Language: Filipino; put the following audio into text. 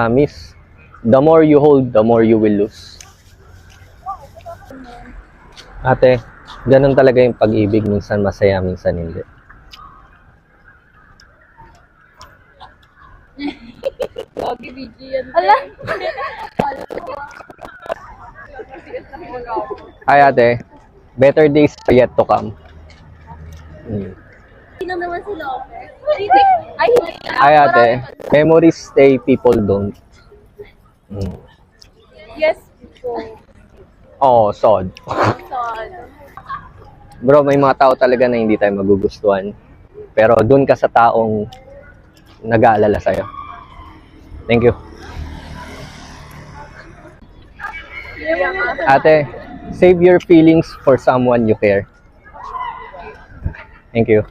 Miss, the more you hold, the more you will lose. Ate, ganun talaga yung pag-ibig. Minsan masaya, minsan hindi. Lagi BG yan. Ala! Hi ate, better days are yet to come. Sino naman si Lope? Ay, hindi. Hi ate, memories stay, people don't. Yes, po. Oh, sod. Son. Bro, may mga tao talaga na hindi tayo magugustuhan. Pero dun ka sa taong nag-aalala sa'yo. Thank you. Ate, save your feelings for someone you care. Thank you.